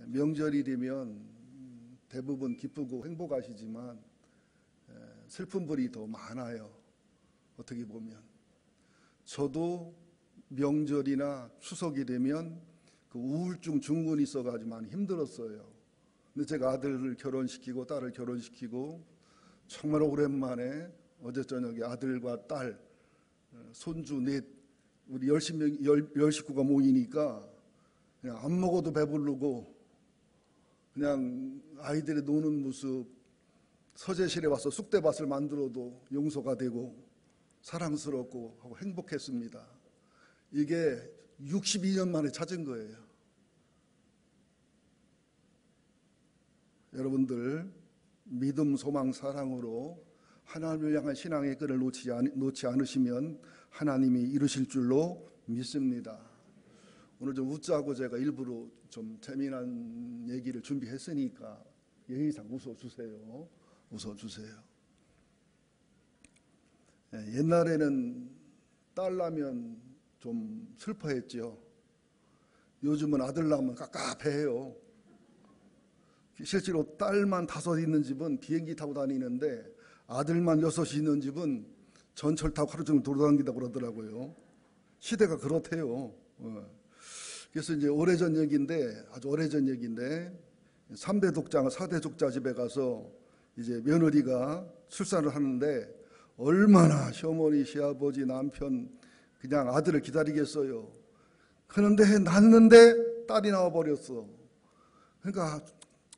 명절이 되면 대부분 기쁘고 행복하시지만 슬픈 분이 더 많아요. 어떻게 보면 저도 명절이나 추석이 되면 그 우울증 증후군이 있어가지고 많이 힘들었어요. 근데 제가 아들을 결혼시키고 딸을 결혼시키고 정말 오랜만에 어제 저녁에 아들과 딸, 손주 넷, 우리 10식구가 모이니까 그냥 안 먹어도 배부르고 그냥 아이들이 노는 모습, 서재실에 와서 쑥대밭을 만들어도 용서가 되고 사랑스럽고 하고 행복했습니다. 이게 62년 만에 찾은 거예요. 여러분들 믿음, 소망, 사랑으로 하나님을 향한 신앙의 끈을 놓지 않으시면 하나님이 이루실 줄로 믿습니다. 오늘 좀 웃자고 제가 일부러 좀 재미난 얘기를 준비했으니까 예의상 웃어주세요. 웃어주세요. 옛날에는 딸 나면 좀 슬퍼했죠. 요즘은 아들 나면 깝깝해요. 실제로 딸만 5 있는 집은 비행기 타고 다니는데 아들만 6 있는 집은 전철 타고 하루 종일 돌아다닌다고 그러더라고요. 시대가 그렇대요. 그래서 이제 오래전 얘기인데, 아주 오래전 얘기인데 3대 독자, 4대 독자 집에 가서 이제 며느리가 출산을 하는데 얼마나 시어머니, 시아버지, 남편 그냥 아들을 기다리겠어요. 그런데 낳는데 딸이 나와버렸어. 그러니까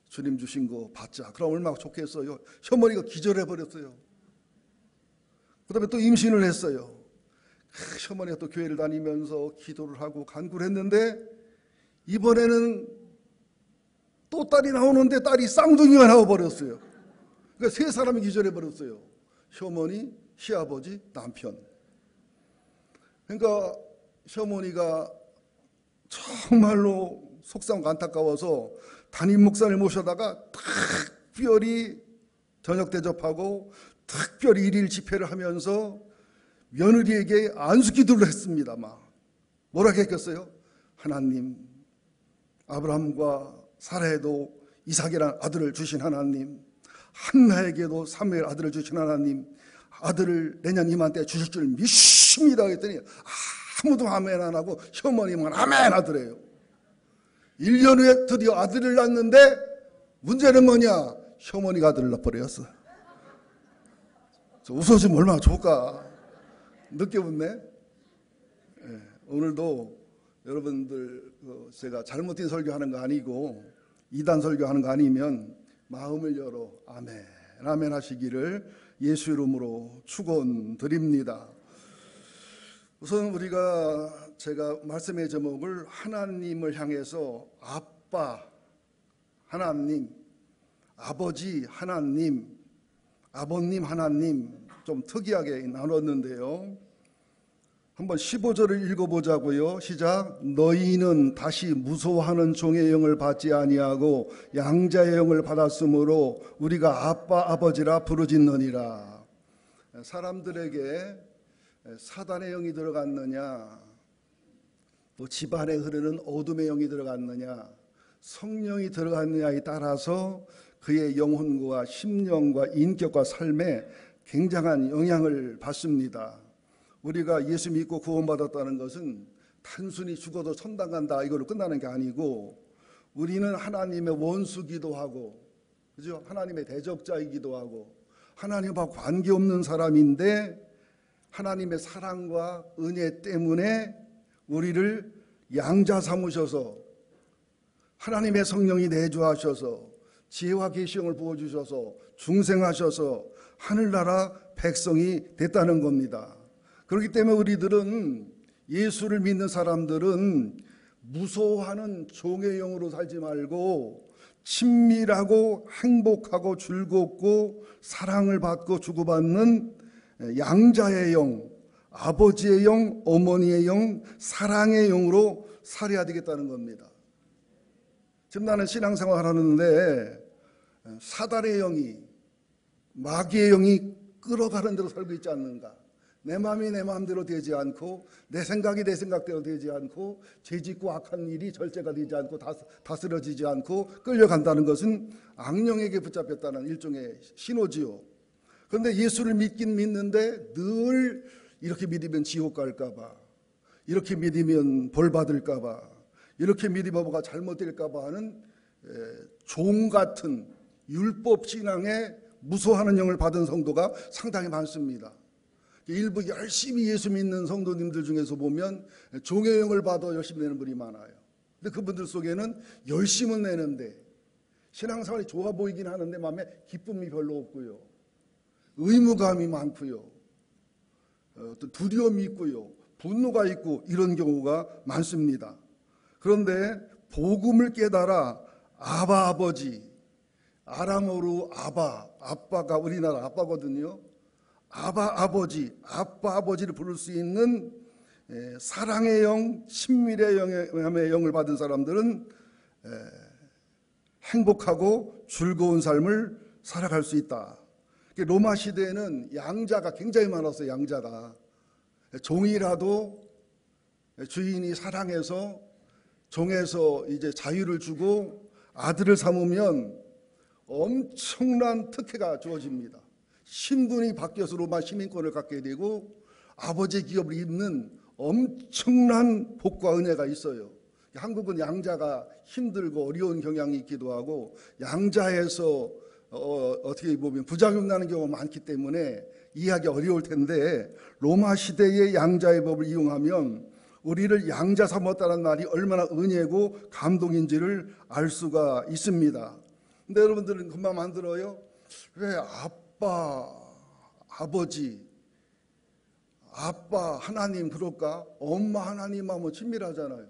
주님 주신 거 받자. 그럼 얼마나 좋겠어요. 시어머니가 기절해버렸어요. 그 다음에 또 임신을 했어요. 시어머니가 또 교회를 다니면서 기도를 하고 간구를 했는데 이번에는 또 딸이 나오는데 딸이 쌍둥이가 나와버렸어요. 그러니까 3사람이 기절해버렸어요. 시어머니, 시아버지, 남편. 그러니까 시어머니가 정말로 속상하고 안타까워서 담임 목사를 모셔다가 특별히 저녁 대접하고 특별히 일일 집회를 하면서 며느리에게 안수기도를 했습니다. 뭐라고 했겠어요? 하나님, 아브라함과 사라에도 이삭이라는 아들을 주신 하나님, 한나에게도 사무엘 아들을 주신 하나님, 아들을 내년 이맘때 주실 줄 믿습니다 했더니 아무도 아멘 안 하고 시어머니만 아멘 하더래요. 1년 후에 드디어 아들을 낳았는데 문제는 뭐냐? 시어머니가 아들을 낳아버렸어. 웃어주면 얼마나 좋을까? 늦게 웃네. 네, 오늘도 여러분들 제가 잘못된 설교하는 거 아니고 이단 설교하는 거 아니면 마음을 열어 아멘 아멘 하시기를 예수 이름으로 축원드립니다. 우선 제가 말씀의 제목을 하나님을 향해서 아빠 하나님, 아버지 하나님, 아버님 하나님 좀 특이하게 나눴는데요. 한번 15절을 읽어보자고요. 시작. 너희는 다시 무서워하는 종의 영을 받지 아니하고 양자의 영을 받았으므로 우리가 아빠 아버지라 부르짖느니라. 사람들에게 사단의 영이 들어갔느냐, 또 집안에 흐르는 어둠의 영이 들어갔느냐, 성령이 들어갔느냐에 따라서 그의 영혼과 심령과 인격과 삶에 굉장한 영향을 받습니다. 우리가 예수 믿고 구원받았다는 것은 단순히 죽어도 천당 간다 이걸로 끝나는 게 아니고 우리는 하나님의 원수기도 하고, 그죠? 하나님의 대적자이기도 하고 하나님과 관계없는 사람인데 하나님의 사랑과 은혜 때문에 우리를 양자 삼으셔서 하나님의 성령이 내주하셔서 지혜와 계시형을 부어주셔서 중생하셔서 하늘나라 백성이 됐다는 겁니다. 그렇기 때문에 우리들은, 예수를 믿는 사람들은 무서워하는 종의 영으로 살지 말고 친밀하고 행복하고 즐겁고 사랑을 받고 주고받는 양자의 영, 아버지의 영, 어머니의 영, 사랑의 영으로 살아야 되겠다는 겁니다. 지금 나는 신앙생활 하는데 사단의 영이, 마귀의 영이 끌어가는 대로 살고 있지 않는가. 내 마음이 내 마음대로 되지 않고 내 생각이 내 생각대로 되지 않고 죄짓고 악한 일이 절제가 되지 않고 다스려지지 않고 끌려간다는 것은 악령에게 붙잡혔다는 일종의 신호지요. 그런데 예수를 믿긴 믿는데 늘 이렇게 믿으면 지옥 갈까 봐, 이렇게 믿으면 벌 받을까 봐, 이렇게 믿으면 뭐가 잘못될까 봐 하는 종 같은 율법 신앙에 무서워하는 영을 받은 성도가 상당히 많습니다. 일부 열심히 예수 믿는 성도님들 중에서 보면 종의 영을 받아 열심히 내는 분이 많아요. 근데 그분들 속에는 열심은 내는데 신앙생활이 좋아 보이긴 하는데 마음에 기쁨이 별로 없고요, 의무감이 많고요, 또 두려움이 있고요, 분노가 있고 이런 경우가 많습니다. 그런데 복음을 깨달아 아바 아버지, 아람어로 아빠가 우리나라 아빠거든요. 아바 아버지, 아빠 아버지를 부를 수 있는 사랑의 영, 친밀의 영을 받은 사람들은 행복하고 즐거운 삶을 살아갈 수 있다. 로마 시대에는 양자가 굉장히 많았어요. 양자가 종이라도 주인이 사랑해서 종에서 이제 자유를 주고 아들을 삼으면 엄청난 특혜가 주어집니다. 신분이 바뀌어서 로마 시민권을 갖게 되고 아버지의 기업을 잇는 엄청난 복과 은혜가 있어요. 한국은 양자가 힘들고 어려운 경향이 있기도 하고 양자에서 어떻게 보면 부작용 나는 경우가 많기 때문에 이해하기 어려울 텐데 로마 시대의 양자의 법을 이용하면 우리를 양자 삼았다는 말이 얼마나 은혜고 감동인지를 알 수가 있습니다. 근데 여러분들은 금방 안 들어요? 왜 아빠, 아버지, 아빠 하나님 그럴까? 엄마 하나님하고 친밀하잖아요.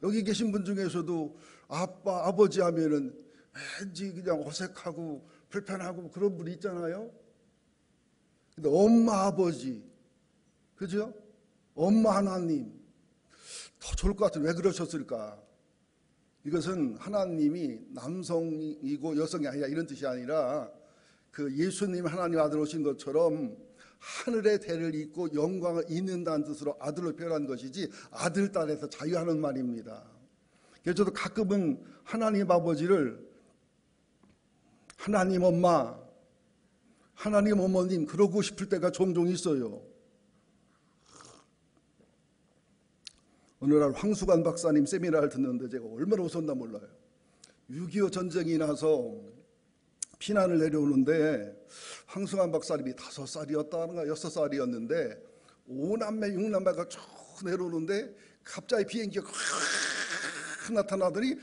여기 계신 분 중에서도 아빠, 아버지 하면은 왠지 그냥 어색하고 불편하고 그런 분이 있잖아요. 근데 엄마, 아버지, 그죠? 엄마 하나님 더 좋을 것 같은데 왜 그러셨을까? 이것은 하나님이 남성이고 여성이 아니라 이런 뜻이 아니라 그 예수님 하나님 아들 오신 것처럼 하늘의 대를 잇고 영광을 잇는다는 뜻으로 아들로 표현한 것이지 아들 딸에서 자유하는 말입니다. 그래서 저도 가끔은 하나님 아버지를 하나님 엄마, 하나님 어머님 그러고 싶을 때가 종종 있어요. 어느 날 황수관 박사님 세미나를 듣는데 제가 얼마나 웃었나 몰라요. 6.25 전쟁이 나서 피난을 내려오는데 황수관 박사님이 5살이었다는가 6살이었는데 5남매 6남매가 쭉 내려오는데 갑자기 비행기가 확 나타나더니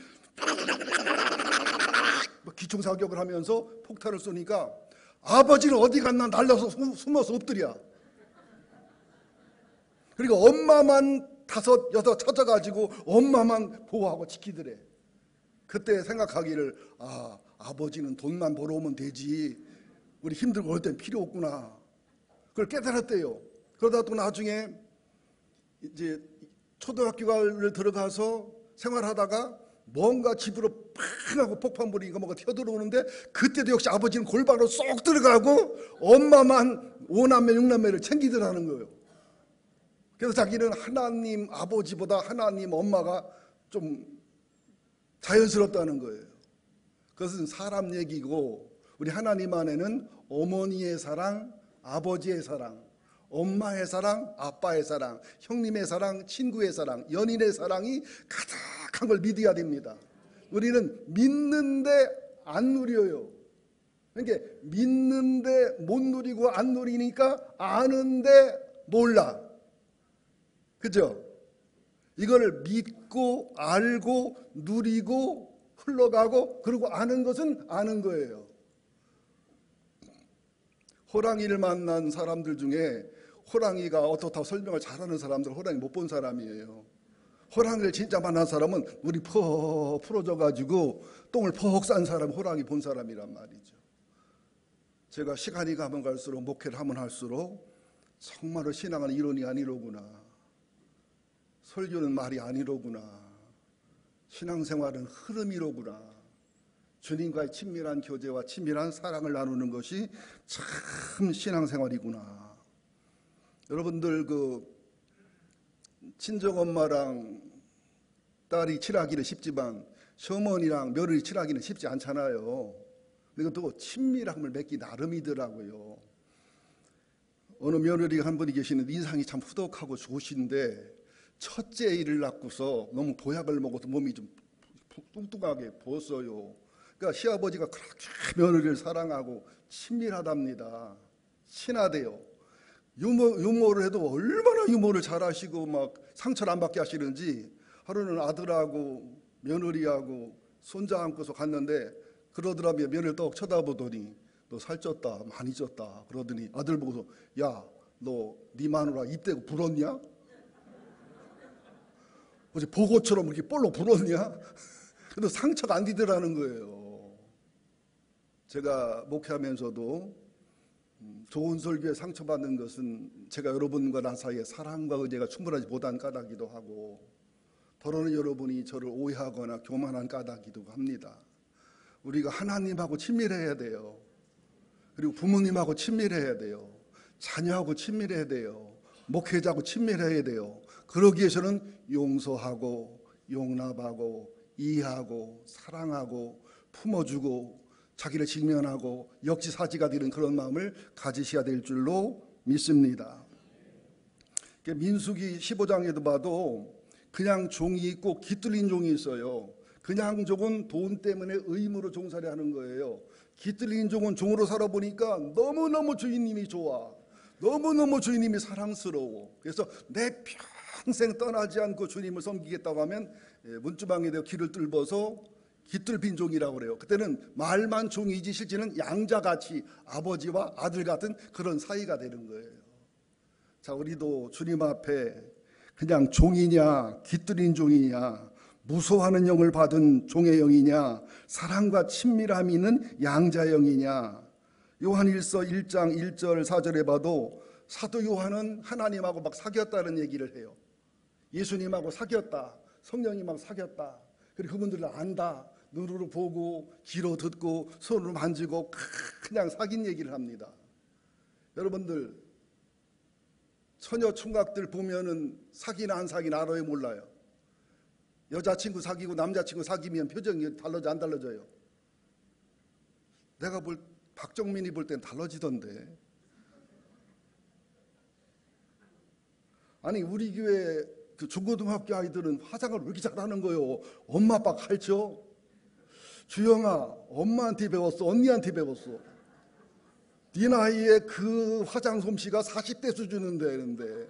기총사격을 하면서 폭탄을 쏘니까 아버지는 어디 갔나 날려서 숨어서 엎드려. 그리고 엄마만 5, 6 찾아가지고 엄마만 보호하고 지키더래. 그때 생각하기를 아버지는 돈만 벌어오면 되지 우리 힘들고 그럴 땐 필요 없구나. 그걸 깨달았대요. 그러다 또 나중에 이제 초등학교를 들어가서 생활하다가 뭔가 집으로 팡 하고 폭탄불이니까 뭐가 튀어들어오는데 그때도 역시 아버지는 골방으로 쏙 들어가고 엄마만 5남매 6남매를 챙기더라는 거예요. 그래서 자기는 하나님 아버지보다 하나님 엄마가 좀 자연스럽다는 거예요. 그것은 사람 얘기고 우리 하나님 안에는 어머니의 사랑, 아버지의 사랑, 엄마의 사랑, 아빠의 사랑, 형님의 사랑, 친구의 사랑, 연인의 사랑이 가득한 걸 믿어야 됩니다. 우리는 믿는데 안 누려요. 그러니까 믿는데 못 누리고 안 누리니까 아는데 몰라. 그죠? 이거를 믿고 알고 누리고 흘러가고 그리고 아는 것은 아는 거예요. 호랑이를 만난 사람들 중에 호랑이가 어떻다고 설명을 잘하는 사람들 호랑이 못 본 사람이에요. 호랑이를 진짜 만난 사람은 물이 퍽 풀어져가지고 똥을 퍽 싼 사람 호랑이 본 사람이란 말이죠. 제가 시간이 가면 갈수록 목회를 하면 할수록 정말로 신앙은 이론이 아니로구나. 설교는 말이 아니로구나. 신앙생활은 흐름이로구나. 주님과의 친밀한 교제와 친밀한 사랑을 나누는 것이 참 신앙생활이구나. 여러분들 친정엄마랑 딸이 친하기는 쉽지만 시어머니랑 며느리 친하기는 쉽지 않잖아요. 이것도 친밀함을 맺기 나름이더라고요. 어느 며느리가 한 분이 계시는데 인상이 참 후덕하고 좋으신데 첫째 일을 낳고서 너무 보약을 먹어서 몸이 좀 뚱뚱하게 부었어요. 그러니까 시아버지가 그렇게 며느리를 사랑하고 친밀하답니다. 친하대요. 유머를 해도 얼마나 유머를 잘하시고 막 상처를 안 받게 하시는지 하루는 아들하고 며느리하고 손자 안고서 갔는데 그러더라고요. 며느리를 떡 쳐다보더니 너 살쪘다 많이 쪘다 그러더니 아들 보고서 야 너 네 마누라 입대고 불었냐? 어제 보고처럼 이렇게 볼록 불었냐? 근데 상처가 안 디더라는 거예요. 제가 목회하면서도 좋은 설교에 상처받는 것은 제가 여러분과 나 사이에 사랑과 의지가 충분하지 못한 까닭이기도 하고 더러는 여러분이 저를 오해하거나 교만한 까닭이기도 합니다. 우리가 하나님하고 친밀해야 돼요. 그리고 부모님하고 친밀해야 돼요. 자녀하고 친밀해야 돼요. 목회자하고 친밀해야 돼요. 그러기 위해서는 용서하고 용납하고 이해하고 사랑하고 품어주고 자기를 직면하고 역지사지가 되는 그런 마음을 가지셔야 될 줄로 믿습니다. 민수기 15장에도 봐도 그냥 종이 있고 깃들린 종이 있어요. 그냥 종은 돈 때문에 의무로 종살이 하는 거예요. 깃들린 종은 종으로 살아보니까 너무너무 주인님이 좋아. 너무너무 주인님이 사랑스러워. 그래서 내 평생 떠나지 않고 주님을 섬기겠다고 하면 문주방에 대어 귀를 뚫어서 깃들빈 종이라고 그래요. 그때는 말만 종이지 실제는 양자같이 아버지와 아들 같은 그런 사이가 되는 거예요. 자, 우리도 주님 앞에 그냥 종이냐 깃들인 종이냐 무소하는 영을 받은 종의 영이냐 사랑과 친밀함이 있는 양자의 영이냐. 요한일서 1장 1절 4절에 봐도 사도 요한은 하나님하고 막 사귀었다는 얘기를 해요. 예수님하고 사귀었다. 성령님하고 사귀었다. 그리고 그분들을 안다. 눈으로 보고 귀로 듣고 손으로 만지고 그냥 사귄 얘기를 합니다. 여러분들 처녀 총각들 보면은 사귀나 안 사귀나 알아요 몰라요? 여자친구 사귀고 남자친구 사귀면 표정이 달라져 안 달라져요? 내가 박정민이 볼 땐 달라지던데. 아니 우리 교회 그 중고등학교 아이들은 화장을 왜 이렇게 잘하는 거예요? 엄마 아빠 가르쳐? 주영아 엄마한테 배웠어? 언니한테 배웠어? 네 나이에 그 화장 솜씨가 40대 수준은 되는데.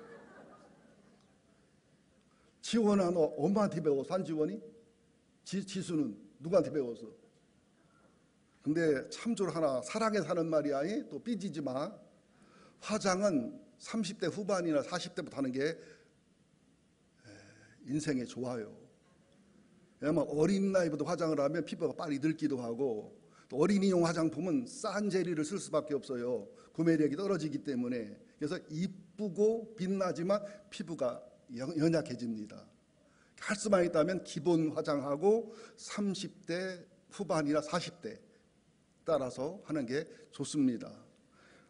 지원아 너 엄마한테 배웠어? 한지원이? 지수는 누구한테 배웠어? 근데 참조를 하나 사랑에 사는 말이야. 또 삐지지 마. 화장은 30대 후반이나 40대부터 하는 게 인생에 좋아요. 왜냐면 어린 나이부터 화장을 하면 피부가 빨리 늙기도 하고 또 어린이용 화장품은 싼 재료를 쓸 수밖에 없어요. 구매력이 떨어지기 때문에. 그래서 이쁘고 빛나지만 피부가 연약해집니다. 할 수만 있다면 기본 화장하고 30대 후반이나 40대 따라서 하는 게 좋습니다.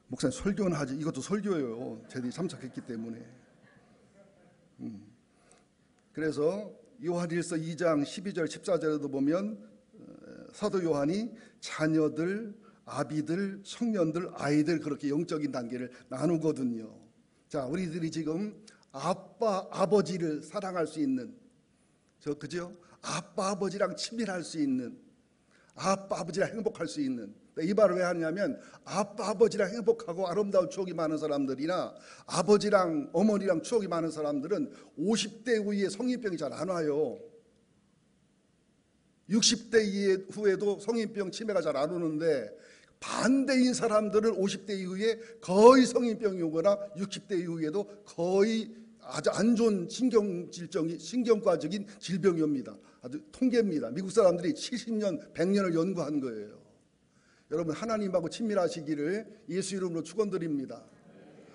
목사님 설교는 하지 이것도 설교예요. 저희들이 참석했기 때문에. 그래서 요한일서 2장 12절 14절에도 보면 사도 요한이 자녀들, 아비들, 청년들, 아이들 그렇게 영적인 단계를 나누거든요. 자, 우리들이 지금 아빠, 아버지를 사랑할 수 있는 그죠? 아빠, 아버지랑 친밀할 수 있는 아빠, 아버지랑 행복할 수 있는. 이 말을 왜 하냐면 아빠, 아버지랑 행복하고 아름다운 추억이 많은 사람들이나 아버지랑 어머니랑 추억이 많은 사람들은 50대 이후에 성인병이 잘 안 와요. 60대 후에도 성인병 치매가 잘 안 오는데 반대인 사람들은 50대 이후에 거의 성인병이 오거나 60대 이후에도 거의 아주 안 좋은 신경과적인 질병이 옵니다. 아주 통계입니다. 미국 사람들이 70년, 100년을 연구한 거예요. 여러분 하나님하고 친밀하시기를 예수 이름으로 축원드립니다.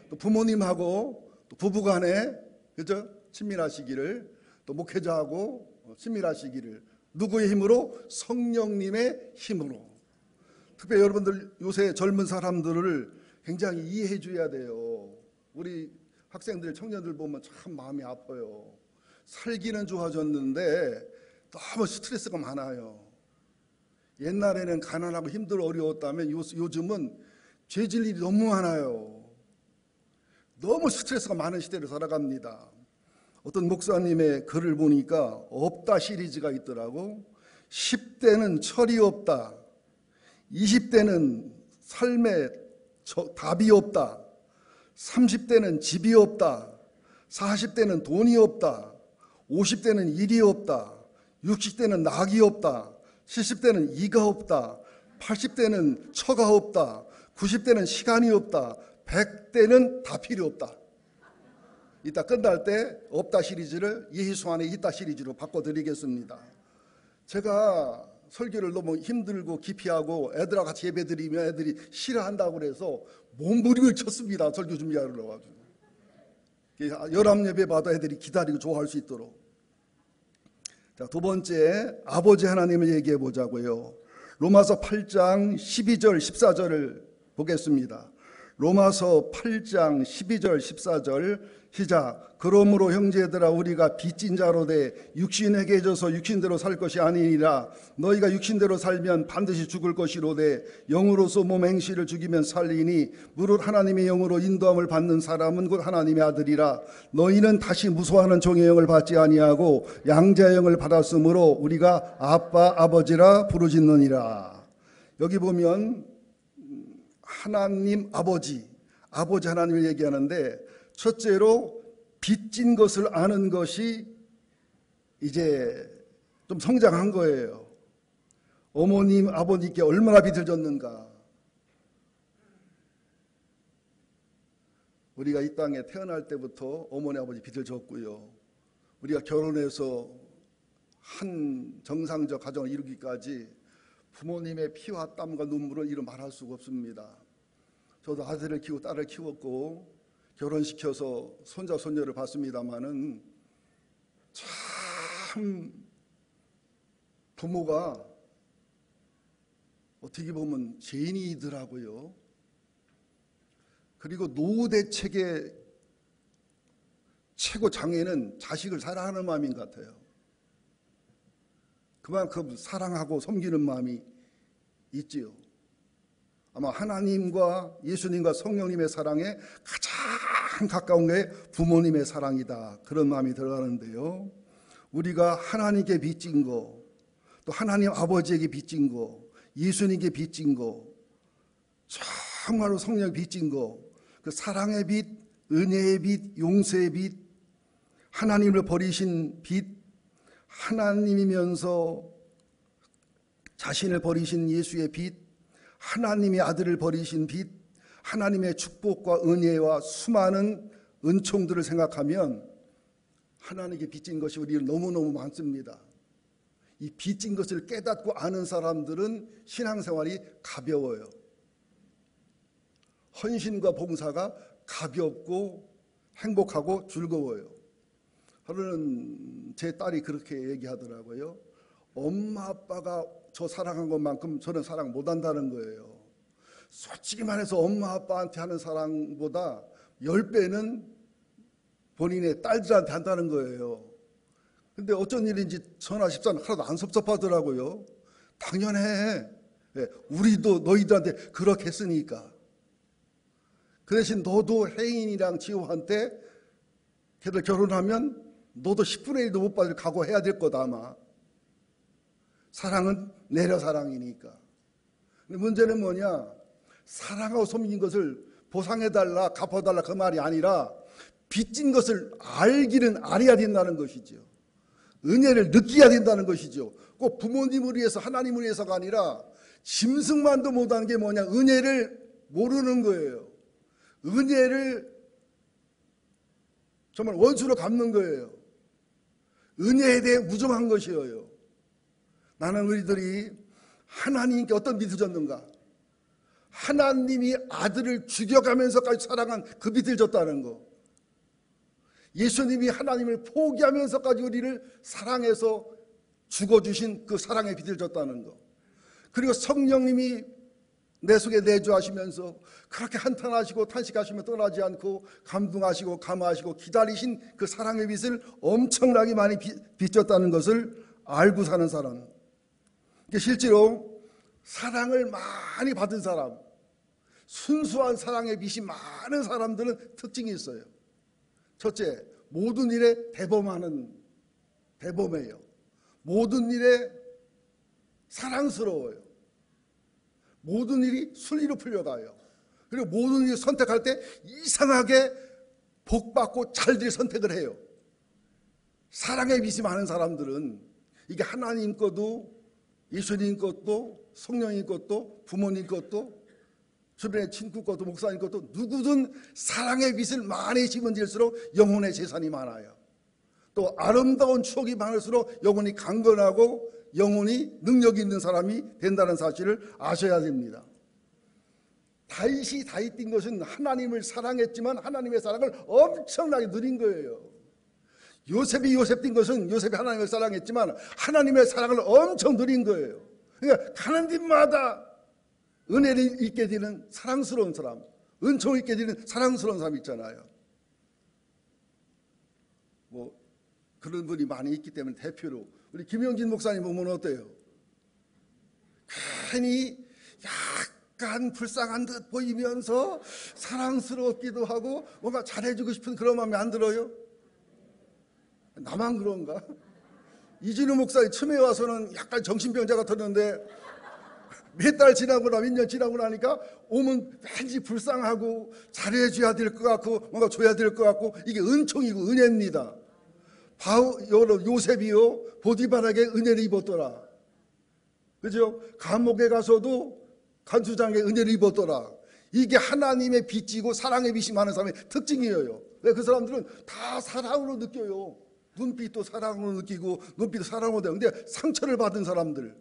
또 부모님하고 또 부부간에 그죠? 친밀하시기를 또 목회자하고 친밀하시기를 누구의 힘으로? 성령님의 힘으로. 특별히 여러분들 요새 젊은 사람들을 굉장히 이해해 줘야 돼요. 우리 학생들, 청년들 보면 참 마음이 아파요. 살기는 좋아졌는데 너무 스트레스가 많아요. 옛날에는 가난하고 힘들어 어려웠다면 요즘은 죄질 일이 너무 많아요. 너무 스트레스가 많은 시대를 살아갑니다. 어떤 목사님의 글을 보니까 없다 시리즈가 있더라고. 10대는 철이 없다. 20대는 삶에 답이 없다. 30대는 집이 없다. 40대는 돈이 없다. 50대는 일이 없다. 60대는 낙이 없다. 70대는 이가 없다. 80대는 처가 없다. 90대는 시간이 없다. 100대는 다 필요 없다. 이따 끝날 때 없다 시리즈를 예수 안에 있다 시리즈로 바꿔드리겠습니다. 제가 설교를 너무 힘들고 기피하고 애들하고 같이 예배 드리면 애들이 싫어한다고 그래서 몸부림을 쳤습니다. 설교 준비하러 가지고. 열합 예배 받아 애들이 기다리고 좋아할 수 있도록. 자, 두 번째, 아버지 하나님을 얘기해 보자고요. 로마서 8장 12절 14절을 보겠습니다. 로마서 8장 12절 14절 시작. 그러므로 형제들아 우리가 빚진 자로 돼 육신에게 져서 육신대로 살 것이 아니니라. 너희가 육신대로 살면 반드시 죽을 것이로되 영으로서 몸 행실을 죽이면 살리니 무릇 하나님의 영으로 인도함을 받는 사람은 곧 하나님의 아들이라. 너희는 다시 무소하는 종의 영을 받지 아니하고 양자의 영을 받았으므로 우리가 아빠 아버지라 부르짖느니라. 여기 보면 하나님 아버지 하나님을 얘기하는데 첫째로 빚진 것을 아는 것이 이제 좀 성장한 거예요. 어머님, 아버님께 얼마나 빚을 졌는가. 우리가 이 땅에 태어날 때부터 어머니, 아버지 빚을 졌고요. 우리가 결혼해서 한 정상적 가정을 이루기까지 부모님의 피와 땀과 눈물을 이루 말할 수가 없습니다. 저도 아들을 키우고 딸을 키웠고 결혼시켜서 손자 손녀를 봤습니다마는 참 부모가 어떻게 보면 죄인이더라고요. 그리고 노후 대책의 최고 장애는 자식을 사랑하는 마음인 것 같아요. 그만큼 사랑하고 섬기는 마음이 있지요. 아마 하나님과 예수님과 성령님의 사랑에 가장 가까운 게 부모님의 사랑이다. 그런 마음이 들어가는데요. 우리가 하나님께 빚진 거, 또 하나님 아버지에게 빚진 거, 예수님께 빚진 거, 정말로 성령에 빚진 거, 그 사랑의 빚, 은혜의 빚, 용서의 빚, 하나님을 버리신 빚, 하나님이면서 자신을 버리신 예수의 빚, 하나님의 아들을 버리신 빚, 하나님의 축복과 은혜와 수많은 은총들을 생각하면 하나님께 빚진 것이 우리는 너무너무 많습니다. 이 빚진 것을 깨닫고 아는 사람들은 신앙생활이 가벼워요. 헌신과 봉사가 가볍고 행복하고 즐거워요. 하루는 제 딸이 그렇게 얘기하더라고요. 엄마 아빠가 저 사랑한 것만큼 저는 사랑 못한다는 거예요. 솔직히 말해서 엄마 아빠한테 하는 사랑보다 10배는 본인의 딸들한테 한다는 거예요. 근데 어쩐 일인지 전화 십사는 하나도 안 섭섭하더라고요. 당연해. 우리도 너희들한테 그렇게 했으니까. 그 대신 너도 혜인이랑 지호한테 걔들 결혼하면 너도 10분의 1도 못 받을 각오해야 될 거다 아마. 사랑은 내려 사랑이니까. 근데 문제는 뭐냐? 사랑하고 섬긴 것을 보상해달라, 갚아달라 그 말이 아니라 빚진 것을 알기는 알아야 된다는 것이죠. 은혜를 느껴야 된다는 것이죠. 꼭 부모님을 위해서 하나님을 위해서가 아니라 짐승만도 못하는 게 뭐냐? 은혜를 모르는 거예요. 은혜를 정말 원수로 갚는 거예요. 은혜에 대해 무정한 것이에요. 나는 우리들이 하나님께 어떤 빚을 졌는가? 하나님이 아들을 죽여가면서까지 사랑한 그 빚을 졌다는 거. 예수님이 하나님을 포기하면서까지 우리를 사랑해서 죽어주신 그 사랑의 빚을 졌다는 거. 그리고 성령님이 내 속에 내주하시면서 그렇게 한탄하시고 탄식하시며 떠나지 않고 감동하시고 감화하시고 기다리신 그 사랑의 빛을 엄청나게 많이 비쳤다는 것을 알고 사는 사람, 실제로 사랑을 많이 받은 사람, 순수한 사랑의 빛이 많은 사람들은 특징이 있어요. 첫째, 모든 일에 대범해요. 모든 일에 사랑스러워요. 모든 일이 순리로 풀려가요. 그리고 모든 일을 선택할 때 이상하게 복받고 잘들 선택을 해요. 사랑의 빛이 많은 사람들은 이게 하나님 것도 예수님 것도 성령님 것도 부모님 것도 주변의 친구 것도 목사님 것도 누구든 사랑의 빛을 많이 심어질수록 영혼의 재산이 많아요. 또 아름다운 추억이 많을수록 영혼이 강건하고 영혼이 능력 있는 사람이 된다는 사실을 아셔야 됩니다. 다윗이 다윗인 것은 하나님을 사랑했지만 하나님의 사랑을 엄청나게 누린 거예요. 요셉이 요셉인 것은 요셉이 하나님을 사랑했지만 하나님의 사랑을 엄청 누린 거예요. 그러니까 가는 데마다 은혜를 잊게 되는 사랑스러운 사람, 은총을 잊게 되는 사랑스러운 사람 있잖아요. 뭐 그런 분이 많이 있기 때문에 대표로 우리 김영진 목사님 보면 어때요? 괜히 약간 불쌍한 듯 보이면서 사랑스럽기도 하고 뭔가 잘해주고 싶은 그런 마음이 안 들어요? 나만 그런가? 이진우 목사님 처음에 와서는 약간 정신병자 같았는데 몇 달 지나거나 몇 년 지나고 나니까 오면 왠지 불쌍하고 잘해줘야 될 것 같고 뭔가 줘야 될 것 같고 이게 은총이고 은혜입니다. 요셉이요 보디발에게 은혜를 입었더라. 그죠? 감옥에 가서도 간수장에게 은혜를 입었더라. 이게 하나님의 빛이고 사랑의 빛이 많은 사람의 특징이에요. 왜? 그 사람들은 다 사랑으로 느껴요. 눈빛도 사랑으로 느끼고 눈빛도 사랑으로 돼요. 근데 상처를 받은 사람들,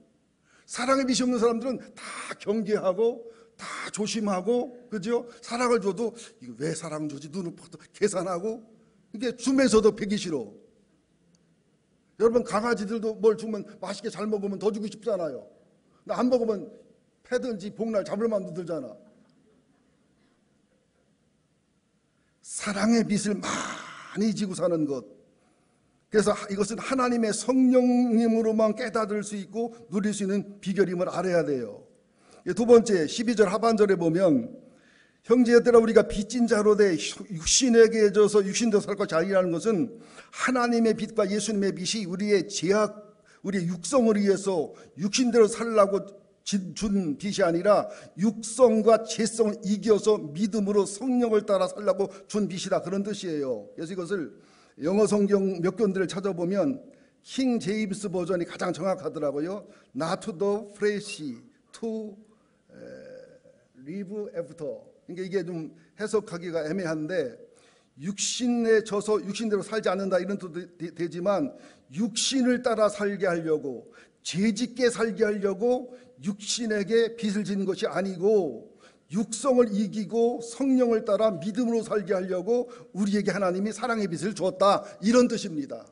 사랑의 빛이 없는 사람들은 다 경계하고 다 조심하고, 그죠? 사랑을 줘도 이거 왜 사랑 주지? 눈을 계산하고, 이게 주면서도 배기 싫어. 여러분 강아지들도 뭘 주면 맛있게 잘 먹으면 더 주고 싶잖아요. 근데 안 먹으면 패든지 복날 잡을 마음도 들잖아. 사랑의 빛을 많이 지고 사는 것. 그래서 이것은 하나님의 성령님으로만 깨닫을 수 있고 누릴 수 있는 비결임을 알아야 돼요. 두 번째 12절 하반절에 보면 형제들아 우리가 빚진 자로 돼 육신에게 져서 육신대로 살 것이 아니라는 것은 하나님의 빛과 예수님의 빛이 우리의 우리의 육성을 위해서 육신대로 살라고 준 빛이 아니라 육성과 죄성을 이겨서 믿음으로 성령을 따라 살라고 준 빛이다, 그런 뜻이에요. 그래서 이것을 영어 성경 몇 권들을 찾아보면 킹 제임스 버전이 가장 정확하더라고요. Not to the flesh, to live after. 그러니까 이게 좀 해석하기가 애매한데 육신에 져서 육신대로 살지 않는다 이런 뜻도 되지만 육신을 따라 살게 하려고 죄짓게 살게 하려고 육신에게 빚을 지는 것이 아니고 육성을 이기고 성령을 따라 믿음으로 살게 하려고 우리에게 하나님이 사랑의 빛을 주었다, 이런 뜻입니다.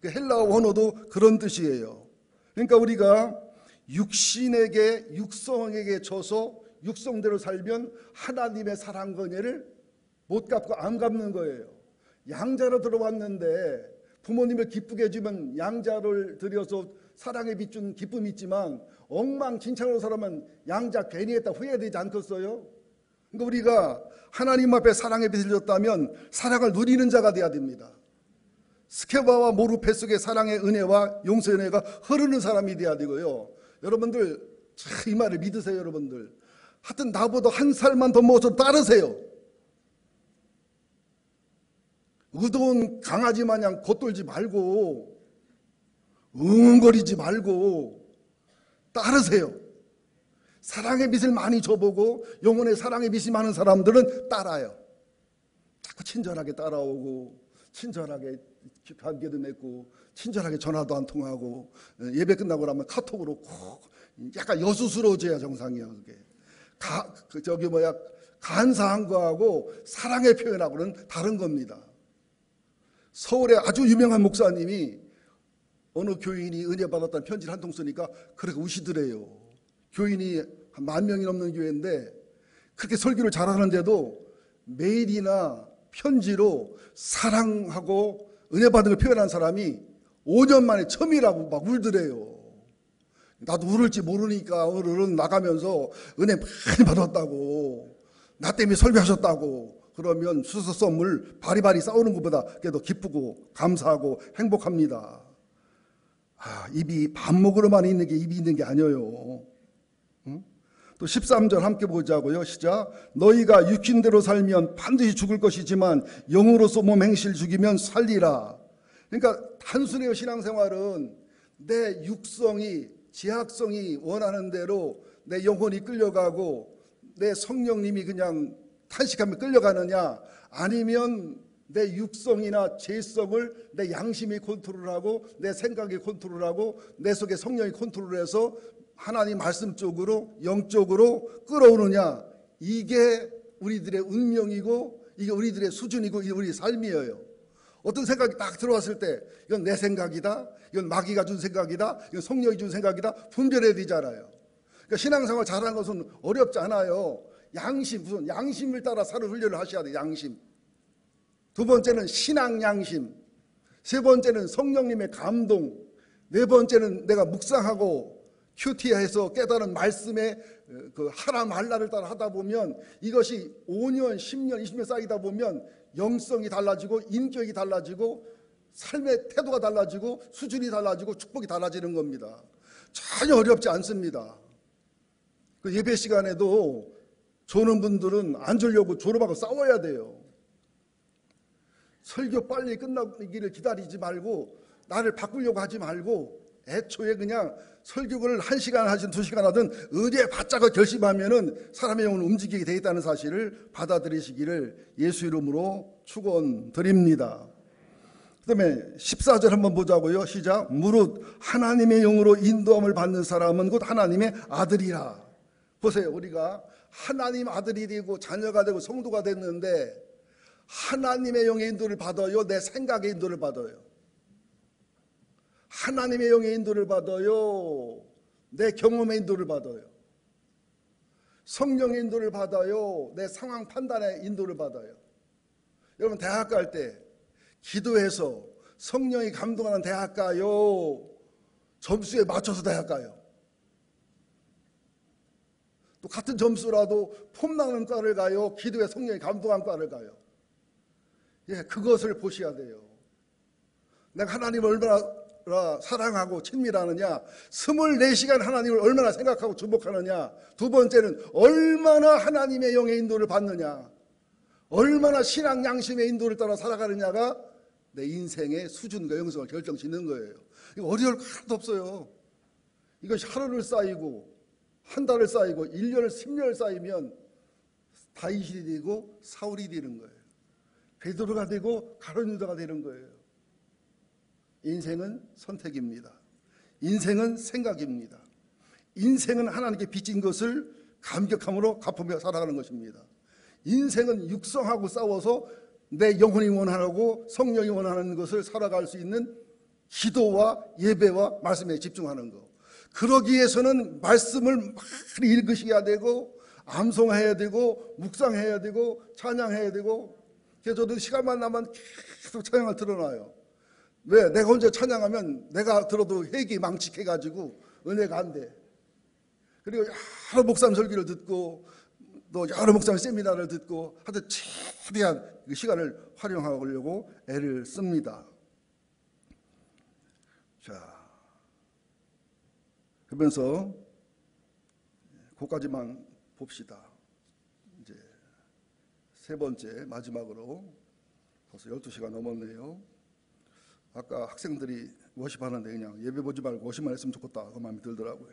그 헬라어 원어도 그런 뜻이에요. 그러니까 우리가 육신에게 육성에게 져서 육성대로 살면 하나님의 사랑과 은혜를 못 갚고 안 갚는 거예요. 양자로 들어왔는데 부모님을 기쁘게 해주면 양자를 들여서 사랑에 비춘 기쁨이 있지만 엉망진창으로 살아면 양자 괜히 했다 후회되지 않겠어요? 그러니까 우리가 하나님 앞에 사랑의 빛을 줬다면 사랑을 누리는 자가 돼야 됩니다. 스케바와 모르페 속에 사랑의 은혜와 용서의 은혜가 흐르는 사람이 돼야 되고요. 여러분들 이 말을 믿으세요. 여러분들 하여튼 나보다 한 살만 더 먹어서 따르세요. 의도원 강아지 마냥 겉돌지 말고 응응거리지 말고 따르세요. 사랑의 빛을 많이 줘보고 영혼의 사랑의 빛이 많은 사람들은 따라요. 자꾸 친절하게 따라오고 친절하게 관계도 맺고 친절하게 전화도 안 통하고 예배 끝나고 나면 카톡으로 꼭 약간 여수스러워져야 정상이야. 그게 간사한 거하고 사랑의 표현하고는 다른 겁니다. 서울에 아주 유명한 목사님이 어느 교인이 은혜 받았다는 편지를 한 통 쓰니까 그렇게 우시더래요. 교인이 한 10,000명이 넘는 교회인데 그렇게 설교를 잘하는데도 메일이나 편지로 사랑하고 은혜 받은 걸 표현한 사람이 5년 만에 처음이라고 막 울더래요. 나도 울을지 모르니까 오늘은 나가면서 은혜 많이 받았다고, 나 때문에 설교하셨다고 그러면 수서 썸을 바리바리 싸우는 것보다 그래도 기쁘고 감사하고 행복합니다. 입이 밥 먹으러만 있는 게 입이 있는 게 아니에요. 또 13절 함께 보자고요. 시작. 너희가 육신대로 살면 반드시 죽을 것이지만 영으로서 몸 행실 죽이면 살리라. 그러니까 단순해요. 신앙생활은 내 육성이 지학성이 원하는 대로 내 영혼이 끌려가고 내 성령님이 그냥 탄식하며 끌려가느냐, 아니면 내 육성이나 죄성을 내 양심이 컨트롤하고 내 생각이 컨트롤하고 내 속에 성령이 컨트롤해서 하나님 말씀 쪽으로 영적으로 끌어오느냐, 이게 우리들의 운명이고 이게 우리들의 수준이고 이게 우리 삶이에요. 어떤 생각이 딱 들어왔을 때 이건 내 생각이다, 이건 마귀가 준 생각이다, 이건 성령이 준 생각이다, 분별해야 되잖아요. 그러니까 신앙생활 잘하는 것은 어렵지 않아요. 무슨 양심을 따라 사는 훈련을 하셔야 돼요. 양심. 두 번째는 신앙 양심. 세 번째는 성령님의 감동. 네 번째는 내가 묵상하고 큐티해서 깨달은 말씀의 그 하라 말라를 따라 하다 보면 이것이 5년, 10년, 20년 쌓이다 보면 영성이 달라지고 인격이 달라지고 삶의 태도가 달라지고 수준이 달라지고 축복이 달라지는 겁니다. 전혀 어렵지 않습니다. 그 예배 시간에도 조는 분들은 안 졸려고 졸업하고 싸워야 돼요. 설교 빨리 끝나기를 기다리지 말고 나를 바꾸려고 하지 말고 애초에 그냥 설교를 1시간 하든 2시간 하든 의지에 바짝을 결심하면은 사람의 영혼을 움직이게 되어 있다는 사실을 받아들이시기를 예수 이름으로 축원드립니다. 그 다음에 14절 한번 보자고요. 시작. 무릇 하나님의 영으로 인도함을 받는 사람은 곧 하나님의 아들이라. 보세요. 우리가 하나님 아들이 되고 자녀가 되고 성도가 됐는데 하나님의 영의 인도를 받아요? 내 생각의 인도를 받아요? 하나님의 영의 인도를 받아요? 내 경험의 인도를 받아요? 성령의 인도를 받아요? 내 상황 판단의 인도를 받아요? 여러분 대학 갈 때 기도해서 성령이 감동하는 대학 가요? 점수에 맞춰서 대학 가요? 또 같은 점수라도 폼나는 과를 가요? 기도에 성령이 감동한 과를 가요? 예, 그것을 보셔야 돼요. 내가 하나님을 얼마나 사랑하고 친밀하느냐, 24시간 하나님을 얼마나 생각하고 주목하느냐, 두 번째는 얼마나 하나님의 영의 인도를 받느냐, 얼마나 신앙 양심의 인도를 따라 살아가느냐가 내 인생의 수준과 영성을 결정짓는 거예요. 이거 어려울 거 하나도 없어요. 이것이 하루를 쌓이고 한 달을 쌓이고 1년을 10년을 쌓이면 다윗이 되고 사울이 되는 거예요. 베드로가 되고 가룟 유다가 되는 거예요. 인생은 선택입니다. 인생은 생각입니다. 인생은 하나님께 빚진 것을 감격함으로 갚으며 살아가는 것입니다. 인생은 육성하고 싸워서 내 영혼이 원하고 성령이 원하는 것을 살아갈 수 있는 기도와 예배와 말씀에 집중하는 것. 그러기 위해서는 말씀을 많이 읽으셔야 되고 암송해야 되고 묵상해야 되고 찬양해야 되고. 그래서 저도 시간만 나면 계속 찬양을 틀어놔요. 왜? 내가 혼자 찬양하면 내가 들어도 회기 망측해가지고 은혜가 안 돼. 그리고 여러 목사님 설교를 듣고 또 여러 목사님 세미나를 듣고 하여튼 최대한 그 시간을 활용하려고 애를 씁니다. 자, 그러면서 그까지만 봅시다. 이제 세 번째 마지막으로 벌써 12시가 넘었네요. 아까 학생들이 워십하는데 그냥 예배 보지 말고 워십만 했으면 좋겠다 그 마음이 들더라고요.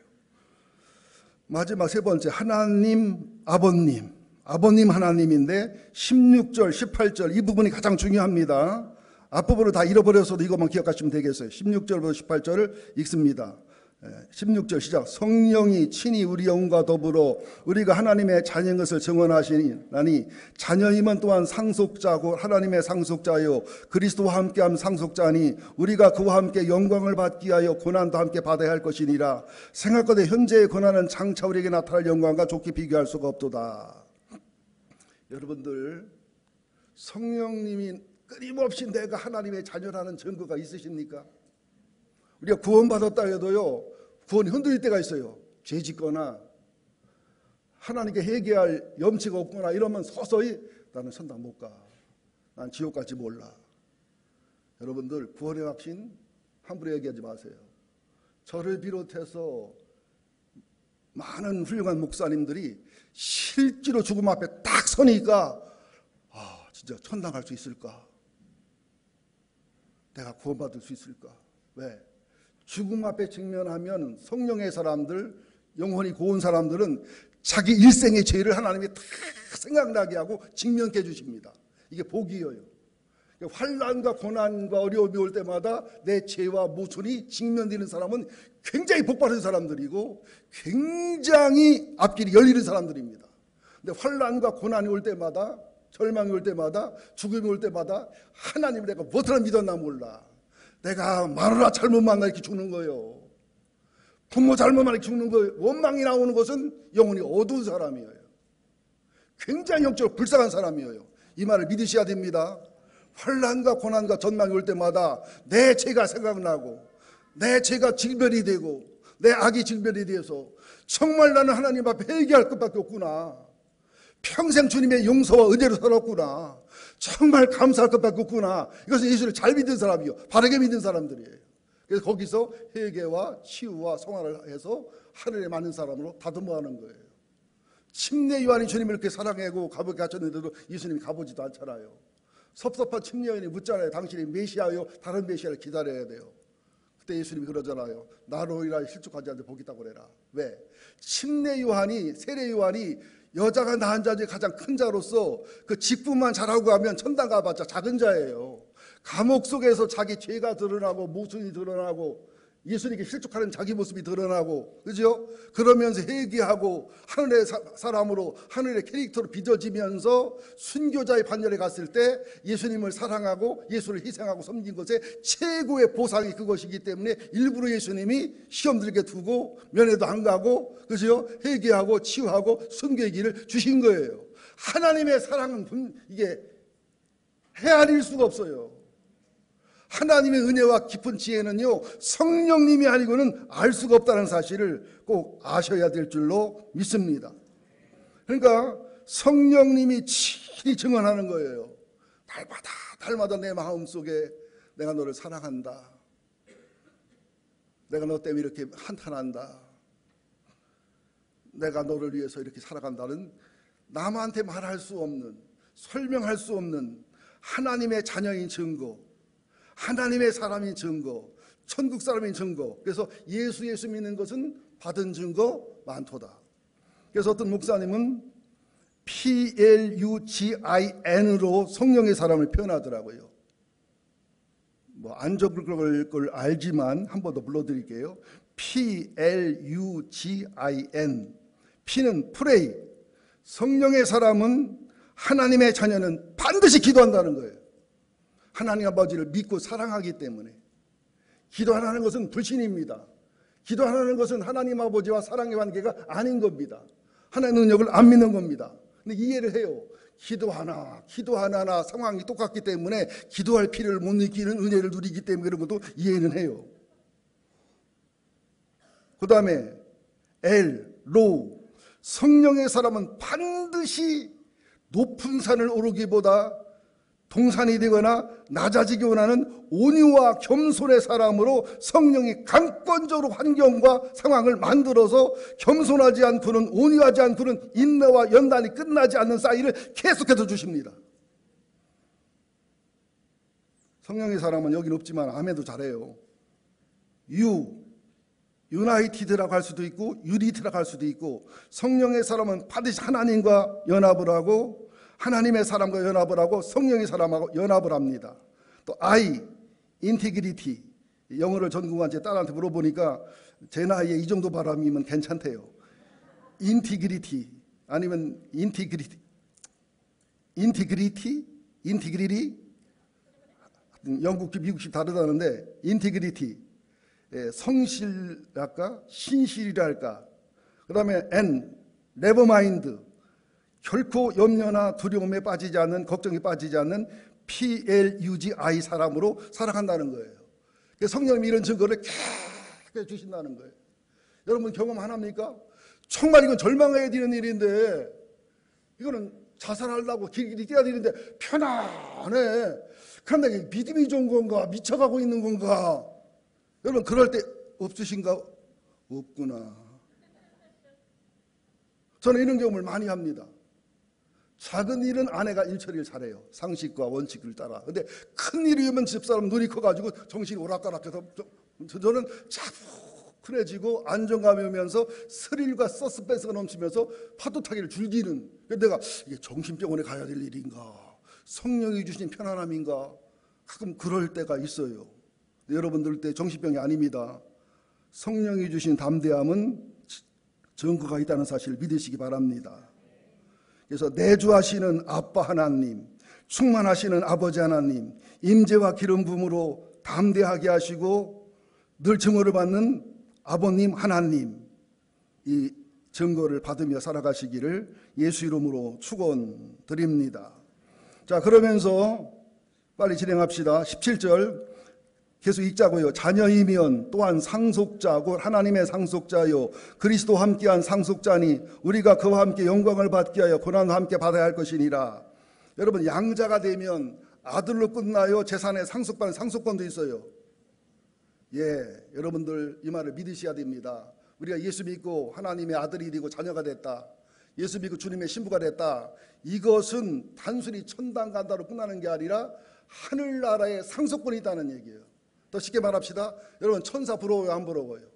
마지막 세 번째, 하나님 아버님 하나님인데 16절 18절 이 부분이 가장 중요합니다. 앞부분을 다 잃어버려서도 이것만 기억하시면 되겠어요. 16절부터 18절을 읽습니다. 16절 시작. 성령이 친히 우리 영과 더불어 우리가 하나님의 자녀인 것을 증언하시나니 자녀임은 또한 상속자고 하나님의 상속자요 그리스도와 함께함 상속자니 우리가 그와 함께 영광을 받기 위하여 고난도 함께 받아야 할 것이니라. 생각하되 현재의 고난은 장차 우리에게 나타날 영광과 좋게 비교할 수가 없도다. 여러분들, 성령님이 끊임없이 내가 하나님의 자녀라는 증거가 있으십니까? 우리가 구원받았다 해도요, 구원이 흔들릴 때가 있어요. 죄 짓거나 하나님께 회개할 염치가 없거나 이러면 서서히 나는 천당 못 가. 난 지옥 갈지 몰라. 여러분들, 구원의 확신 함부로 얘기하지 마세요. 저를 비롯해서 많은 훌륭한 목사님들이 실제로 죽음 앞에 딱 서니까 진짜 천당 갈 수 있을까? 내가 구원받을 수 있을까? 왜? 죽음 앞에 직면하면 성령의 사람들, 영혼이 고운 사람들은 자기 일생의 죄를 하나님이 다 생각나게 하고 직면케 해주십니다. 이게 복이에요. 환난과 고난과 어려움이 올 때마다 내 죄와 모순이 직면되는 사람은 굉장히 복받은 사람들이고 굉장히 앞길이 열리는 사람들입니다. 근데 환난과 고난이 올 때마다, 절망이 올 때마다, 죽음이 올 때마다 하나님을 내가 무엇을 믿었나 몰라. 내가 마누라 잘못 만나 이렇게 죽는 거예요. 부모 잘못 만나 이렇게 죽는 거예요. 원망이 나오는 것은 영혼이 어두운 사람이에요. 굉장히 영적으로 불쌍한 사람이에요. 이 말을 믿으셔야 됩니다. 환난과 고난과 전망이 올 때마다 내 죄가 생각나고 내 죄가 직면이 되고 내 악이 직면이 돼서 정말 나는 하나님 앞에 회개할 것밖에 없구나. 평생 주님의 용서와 은혜로 살았구나. 정말 감사할 것밖에 없구나. 이것은 예수를 잘 믿는 사람이요, 바르게 믿는 사람들이에요. 그래서 거기서 회개와 치유와 성화를 해서 하늘에 많은 사람으로 다듬어가는 거예요. 침례 요한이 주님을 이렇게 사랑하고 감옥에 갇혔는데도 예수님이 가보지도 않잖아요. 섭섭한 침례 요한이 묻잖아요. 당신이 메시아요, 다른 메시아를 기다려야 돼요. 그때 예수님이 그러잖아요. 나로 인하여 실족하지 않는 복이 있다고 그래라. 왜? 침례 요한이, 세례 요한이 여자가 낳은 자 중에 가장 큰 자로서 그 직분만 잘하고 가면 천당 가봤자 작은 자예요. 감옥 속에서 자기 죄가 드러나고 모순이 드러나고 예수님께 실족하는 자기 모습이 드러나고, 그죠? 그러면서 회개하고 하늘의 사람으로, 하늘의 캐릭터로 빚어지면서 순교자의 반열에 갔을 때 예수님을 사랑하고 예수를 희생하고 섬긴 것의 최고의 보상이 그것이기 때문에 일부러 예수님이 시험 들게 두고 면회도 안 가고, 그죠? 회개하고 치유하고 순교의 길을 주신 거예요. 하나님의 사랑은 이게 헤아릴 수가 없어요. 하나님의 은혜와 깊은 지혜는요, 성령님이 아니고는 알 수가 없다는 사실을 꼭 아셔야 될 줄로 믿습니다. 그러니까 성령님이 친히 증언하는 거예요. 달마다 내 마음속에 내가 너를 사랑한다. 내가 너 때문에 이렇게 한탄한다. 내가 너를 위해서 이렇게 살아간다는, 남한테 말할 수 없는, 설명할 수 없는 하나님의 자녀인 증거, 하나님의 사람인 증거, 천국 사람인 증거. 그래서 예수 믿는 것은 받은 증거 많도다. 그래서 어떤 목사님은 PLUGIN으로 성령의 사람을 표현하더라고요. 뭐 안 적을 걸 알지만 한 번 더 불러드릴게요. PLUGIN. P는 pray. 성령의 사람은, 하나님의 자녀는 반드시 기도한다는 거예요. 하나님 아버지를 믿고 사랑하기 때문에. 기도하는 것은 불신입니다. 기도하는 것은 하나님 아버지와 사랑의 관계가 아닌 겁니다. 하나님의 능력을 안 믿는 겁니다. 근데 이해를 해요. 기도하나 상황이 똑같기 때문에 기도할 필요를 못 느끼는 은혜를 누리기 때문에 그런 것도 이해는 해요. 그 다음에 로우. 성령의 사람은 반드시 높은 산을 오르기보다 동산이 되거나 낮아지기 원하는 온유와 겸손의 사람으로 성령이 강권적으로 환경과 상황을 만들어서 겸손하지 않고는, 온유하지 않고는 인내와 연단이 끝나지 않는 사이를 계속해서 주십니다. 성령의 사람은 여긴 없지만 아멘도 잘해요. 유나이티드라고 할 수도 있고 유니티라고 할 수도 있고, 성령의 사람은 반드시 하나님과 연합을 하고 하나님의 사람과 연합을 하고 성령의 사람하고 연합을 합니다. 또 인테그리티, 영어를 전공한 제 딸한테 물어보니까 제 나이에 이 정도 바람이면 괜찮대요. 인티그리티 아니면 인티그리티 영국식 미국식 다르다는데 인티그리티 성실할까 신실이랄까 그다음에 N 네버마인드 결코 염려나 두려움에 빠지지 않는 걱정에 빠지지 않는 PLUGI 사람으로 살아간다는 거예요. 성령님이 이런 증거를 계속 주신다는 거예요. 여러분 경험 하나입니까? 정말 이건 절망해야 되는 일인데 이거는 자살하려고 길길이 뛰어야 되는데 편안해. 그런데 믿음이 좋은 건가? 미쳐가고 있는 건가? 여러분 그럴 때 없으신가? 없구나. 저는 이런 경험을 많이 합니다. 작은 일은 아내가 일처리를 잘해요. 상식과 원칙을 따라. 근데 큰 일이 오면 집사람 눈이 커가지고 정신이 오락가락해서 저는 차분해지고 안정감이 오면서 스릴과 서스펜스가 넘치면서 파도 타기를 즐기는. 내가 이게 정신병원에 가야 될 일인가? 성령이 주신 편안함인가? 가끔 그럴 때가 있어요. 여러분들 때 정신병이 아닙니다. 성령이 주신 담대함은 증거가 있다는 사실을 믿으시기 바랍니다. 그래서 내주하시는 아빠 하나님, 충만하시는 아버지 하나님, 임재와 기름 부음으로 담대하게 하시고 늘 증거를 받는 아버님 하나님, 이 증거를 받으며 살아가시기를 예수 이름으로 축원드립니다. 자, 그러면서 빨리 진행합시다. 17절 계속 읽자고요. 자녀이면 또한 상속자고 하나님의 상속자요 그리스도와 함께한 상속자니 우리가 그와 함께 영광을 받게 하여 고난과 함께 받아야 할 것이니라. 여러분 양자가 되면 아들로 끝나요? 재산의 상속받는 상속권도 있어요. 예, 여러분들 이 말을 믿으셔야 됩니다. 우리가 예수 믿고 하나님의 아들이 되고 자녀가 됐다. 예수 믿고 주님의 신부가 됐다. 이것은 단순히 천당 간다로 끝나는 게 아니라 하늘나라의 상속권이 있다는 얘기예요. 더 쉽게 말합시다. 여러분 천사 부러워요? 안 부러워요?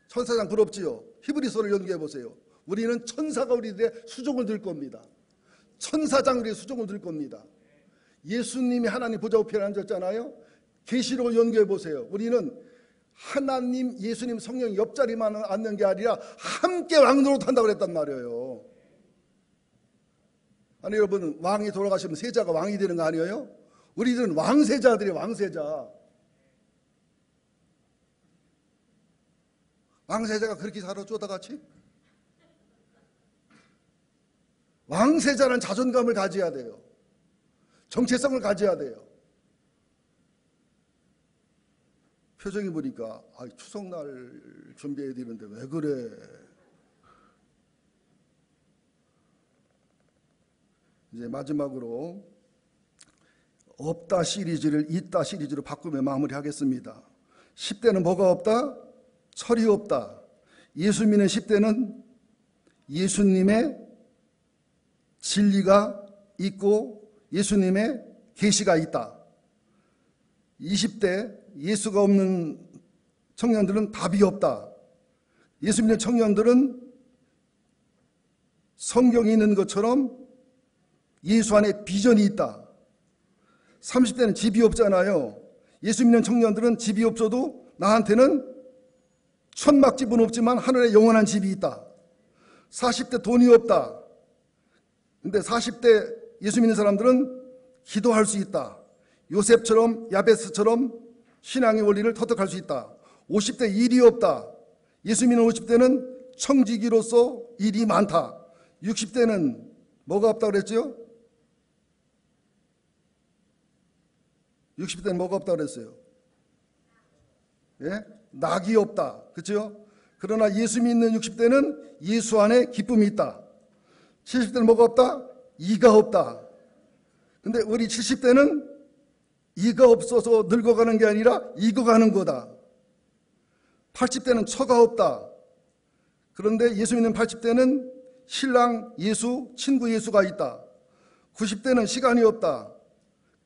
천사장 부럽지요? 히브리서를 연구해 보세요. 우리는 천사가 우리들의 수종을 들 겁니다. 천사장 우리의 수종을 들 겁니다. 예수님이 하나님 보좌 우편에 앉았잖아요. 계시록을 연구해 보세요. 우리는 하나님 예수님 성령 옆자리만 앉는 게 아니라 함께 왕노릇 한다고 그랬단 말이에요. 아니 여러분 왕이 돌아가시면 세자가 왕이 되는 거 아니에요? 우리들은 왕세자들이에요. 왕세자. 왕세자가 그렇게 살아 쪼다같이? 왕세자는 자존감을 가져야 돼요. 정체성을 가져야 돼요. 표정이 보니까 추석날 준비해야 되는데 왜 그래? 이제 마지막으로 없다 시리즈를 있다 시리즈로 바꾸며 마무리하겠습니다. 10대는 뭐가 없다? 철이 없다. 예수 믿는 10대는 예수님의 진리가 있고 예수님의 계시가 있다. 20대 예수가 없는 청년들은 답이 없다. 예수 믿는 청년들은 성경이 있는 것처럼 예수 안에 비전이 있다. 30대는 집이 없잖아요. 예수 믿는 청년들은 집이 없어도 나한테는 천막집은 없지만 하늘에 영원한 집이 있다. 40대 돈이 없다. 근데 40대 예수 믿는 사람들은 기도할 수 있다. 요셉처럼 야베스처럼 신앙의 원리를 터득할 수 있다. 50대 일이 없다. 예수 믿는 50대는 청지기로서 일이 많다. 60대는 뭐가 없다고 그랬죠? 60대는 뭐가 없다고 그랬어요? 예? 낙이 없다. 그렇죠? 그러나 예수 믿는 60대는 예수 안에 기쁨이 있다. 70대는 뭐가 없다? 이가 없다. 근데 우리 70대는 이가 없어서 늙어가는 게 아니라 익어가는 거다. 80대는 처가 없다. 그런데 예수 믿는 80대는 신랑 예수, 친구 예수가 있다. 90대는 시간이 없다.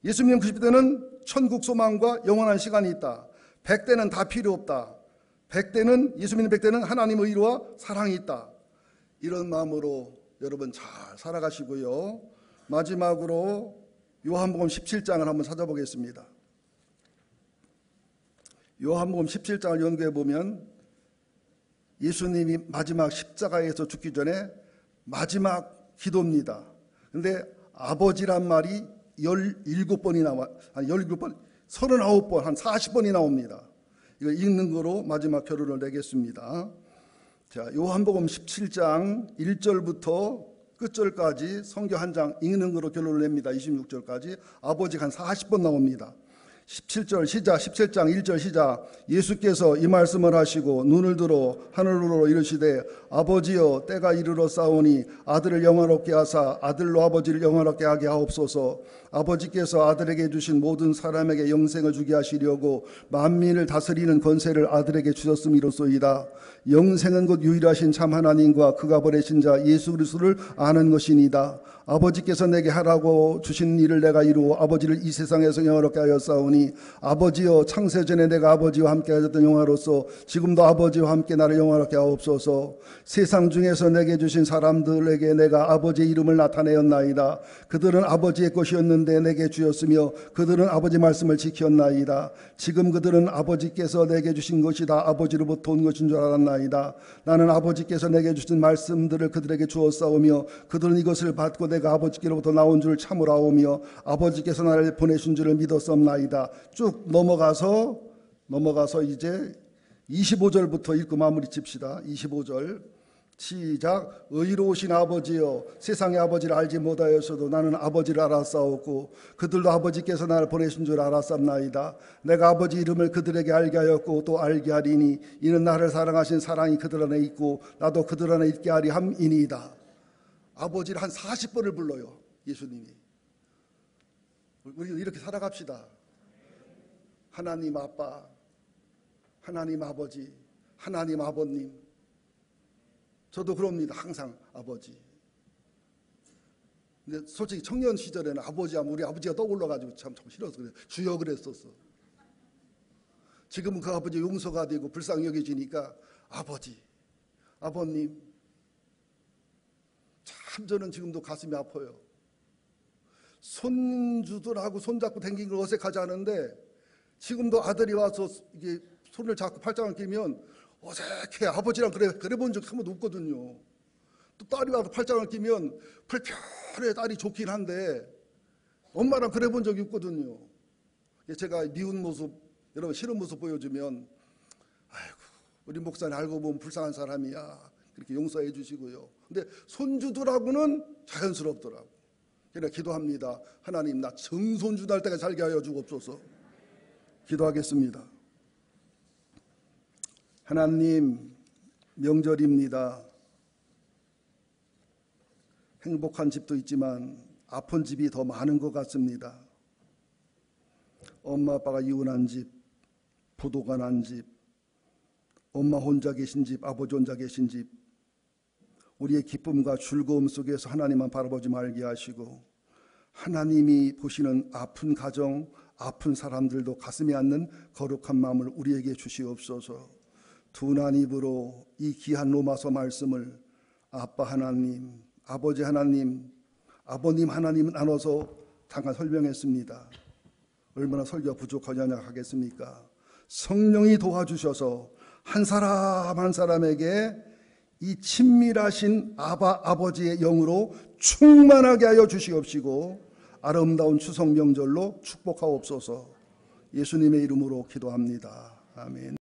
예수 믿는 90대는 천국 소망과 영원한 시간이 있다. 100대는 다 필요 없다. 100대는 예수 믿는 100대는 하나님의 의로와 사랑이 있다. 이런 마음으로 여러분 잘 살아가시고요. 마지막으로 요한복음 17장을 한번 찾아보겠습니다. 요한복음 17장을 연구해 보면 예수님이 마지막 십자가에서 죽기 전에 마지막 기도입니다. 근데 아버지란 말이 17번이 나와, 아니 17번, 39번, 한 40번이 나옵니다. 이거 읽는 거로 마지막 결론을 내겠습니다. 자, 요한복음 17장 1절부터 끝절까지 성경 한 장 읽는 거로 결론을 냅니다. 26절까지 아버지가 한 40번 나옵니다. 17절 시작, 17장 1절 시작. 예수께서 이 말씀을 하시고 눈을 들어 하늘로 이르시되 아버지여 때가 이르러 싸우니 아들을 영화롭게 하사 아들로 아버지를 영화롭게 하게 하옵소서. 아버지께서 아들에게 주신 모든 사람에게 영생을 주게 하시려고 만민을 다스리는 권세를 아들에게 주셨음이로소이다. 영생은 곧 유일하신 참 하나님과 그가 보내신 자 예수 그리스도를 아는 것이니이다. 아버지께서 내게 하라고 주신 일을 내가 이루어 아버지를 이 세상에서 영화롭게 하였사오니 아버지여 창세전에 내가 아버지와 함께 하셨던 영화로서 지금도 아버지와 함께 나를 영화롭게 하옵소서. 세상 중에서 내게 주신 사람들에게 내가 아버지의 이름을 나타내었나이다. 그들은 아버지의 것이었는데 내게 주었으며 그들은 아버지 말씀을 지켰나이다. 지금 그들은 아버지께서 내게 주신 것이 다 아버지로부터 온 것인 줄 알았나이다. 나는 아버지께서 내게 주신 말씀들을 그들에게 주었사오며 그들은 이것을 받고 내가 아버지께로부터 나온 줄 참으로 아오며 아버지께서 나를 보내신 줄을 믿었사옵나이다. 쭉 넘어가서 이제 25절부터 읽고 마무리 칩시다. 25절 시작. 의로우신 아버지여 세상의 아버지를 알지 못하였어도 나는 아버지를 알았사오고 그들도 아버지께서 나를 보내신 줄 알았사옵나이다. 내가 아버지 이름을 그들에게 알게 하였고 또 알게 하리니 이는 나를 사랑하신 사랑이 그들 안에 있고 나도 그들 안에 있게 하리 함이니이다. 아버지를 한 40번을 불러요. 예수님이. 우리 이렇게 살아갑시다. 하나님 아빠, 하나님 아버지, 하나님 아버님. 저도 그럽니다. 항상 아버지. 근데 솔직히 청년 시절에는 아버지 하면 우리 아버지가 떠올라가지고 참 싫어서 그래요. 주여 그랬었어. 지금은 그 아버지 용서가 되고 불쌍히 여겨지니까 아버지, 아버님. 참 저는 지금도 가슴이 아파요. 손주들하고 손잡고 댕긴 걸 어색하지 않은데 지금도 아들이 와서 이게 손을 잡고 팔짱을 끼면 어색해. 아버지랑 그래 본 적 한 번도 없거든요. 또 딸이 와서 팔짱을 끼면 불편해. 딸이 좋긴 한데 엄마랑 그래 본 적이 없거든요. 제가 미운 모습, 여러분 싫은 모습 보여주면 아이고 우리 목사님 알고 보면 불쌍한 사람이야. 그렇게 용서해 주시고요. 근데 손주들하고는 자연스럽더라고. 그러니까 기도합니다. 하나님 나 정손주 날 때가 살게 하여 주옵소서. 기도하겠습니다. 하나님 명절입니다. 행복한 집도 있지만 아픈 집이 더 많은 것 같습니다. 엄마 아빠가 이혼한 집, 부도가 난 집, 엄마 혼자 계신 집, 아버지 혼자 계신 집, 우리의 기쁨과 즐거움 속에서 하나님만 바라보지 말게 하시고 하나님이 보시는 아픈 가정, 아픈 사람들도 가슴에 안는 거룩한 마음을 우리에게 주시옵소서. 둔한 입으로 이 귀한 로마서 말씀을 아빠 하나님, 아버지 하나님, 아버님 하나님 나눠서 잠깐 설명했습니다. 얼마나 설교가 부족하냐 하겠습니까? 성령이 도와주셔서 한 사람 한 사람에게 이 친밀하신 아버지의 영으로 충만하게 하여 주시옵시고 아름다운 추석 명절로 축복하옵소서. 예수님의 이름으로 기도합니다. 아멘.